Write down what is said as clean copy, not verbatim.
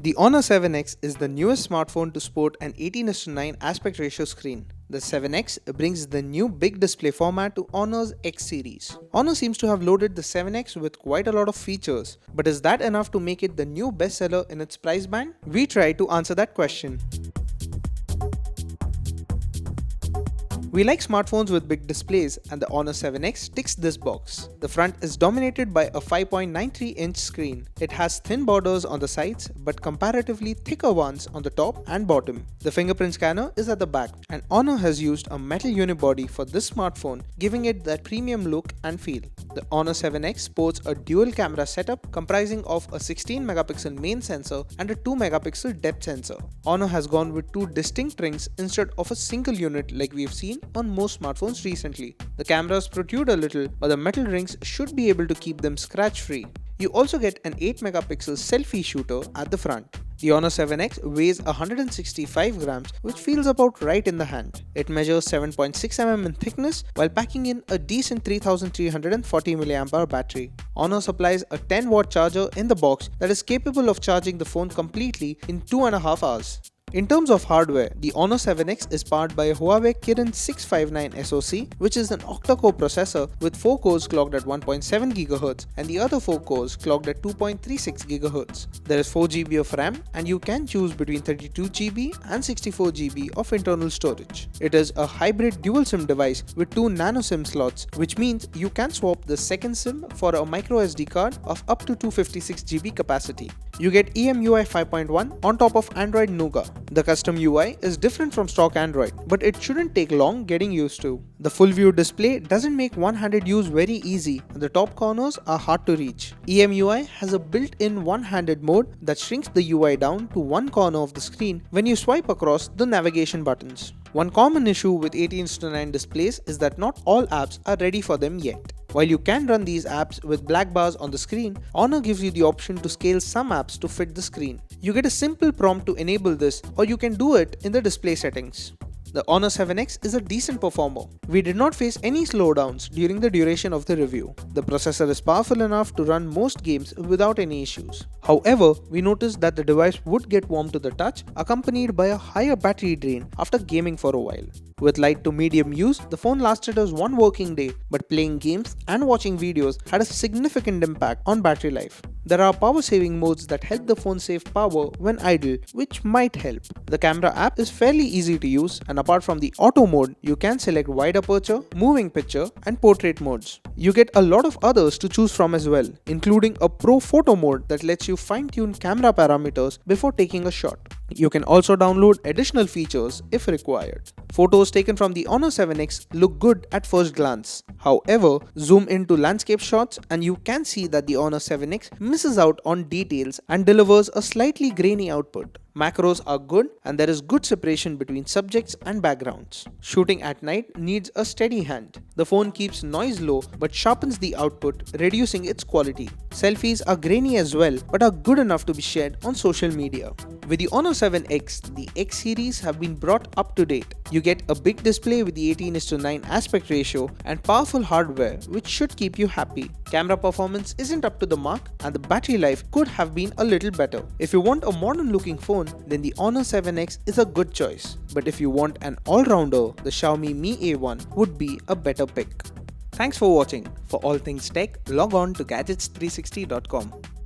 The Honor 7X is the newest smartphone to sport an 18:9 aspect ratio screen. The 7X brings the new big display format to Honor's X series. Honor seems to have loaded the 7X with quite a lot of features, but is that enough to make it the new bestseller in its price band? We try to answer that question. We like smartphones with big displays, and the Honor 7X ticks this box. The front is dominated by a 5.93-inch screen. It has thin borders on the sides but comparatively thicker ones on the top and bottom. The fingerprint scanner is at the back, and Honor has used a metal unibody for this smartphone, giving it that premium look and feel. The Honor 7X sports a dual camera setup comprising of a 16-megapixel main sensor and a 2-megapixel depth sensor. Honor has gone with two distinct rings instead of a single unit like we've seen on most smartphones recently. The cameras protrude a little, but the metal rings should be able to keep them scratch-free. You also get an 8-megapixel selfie shooter at the front. The Honor 7X weighs 165 grams, which feels about right in the hand. It measures 7.6 mm in thickness while packing in a decent 3340 mAh battery. Honor supplies a 10-watt charger in the box that is capable of charging the phone completely in 2.5 hours. In terms of hardware, the Honor 7X is powered by a Huawei Kirin 659 SoC, which is an octa-core processor with 4 cores clocked at 1.7 GHz and the other 4 cores clocked at 2.36 GHz. There is 4 GB of RAM, and you can choose between 32 GB and 64 GB of internal storage. It is a hybrid dual SIM device with 2 nano SIM slots, which means you can swap the second SIM for a micro SD card of up to 256 GB capacity. You get EMUI 5.1 on top of Android Nougat. The custom UI is different from stock Android, but it shouldn't take long getting used to. The full view display doesn't make one-handed use very easy, and the top corners are hard to reach. EMUI has a built-in one-handed mode that shrinks the UI down to one corner of the screen when you swipe across the navigation buttons. One common issue with 18:9 displays is that not all apps are ready for them yet. While you can run these apps with black bars on the screen, Honor gives you the option to scale some apps to fit the screen. You get a simple prompt to enable this, or you can do it in the display settings. The Honor 7X is a decent performer. We did not face any slowdowns during the duration of the review. The processor is powerful enough to run most games without any issues. However, we noticed that the device would get warm to the touch, accompanied by a higher battery drain after gaming for a while. With light to medium use, the phone lasted us one working day, but playing games and watching videos had a significant impact on battery life. There are power saving modes that help the phone save power when idle, which might help. The camera app is fairly easy to use, and apart from the auto mode, you can select wide aperture, moving picture, and portrait modes. You get a lot of others to choose from as well, including a pro photo mode that lets you fine-tune camera parameters before taking a shot. You can also download additional features if required. Photos taken from the Honor 7X look good at first glance. However, zoom into landscape shots and you can see that the Honor 7X misses out on details and delivers a slightly grainy output. Macros are good, and there is good separation between subjects and backgrounds. Shooting at night needs a steady hand. The phone keeps noise low but sharpens the output, reducing its quality. Selfies are grainy as well, but are good enough to be shared on social media. With the Honor 7X, the X series have been brought up to date. You get a big display with the 18:9 aspect ratio and powerful hardware, which should keep you happy. Camera performance isn't up to the mark, and the battery life could have been a little better. If you want a modern looking phone, then the Honor 7X is a good choice. But if you want an all-rounder, the Xiaomi Mi A1 would be a better pick. Thanks for watching. For all things tech, log on to gadgets360.com.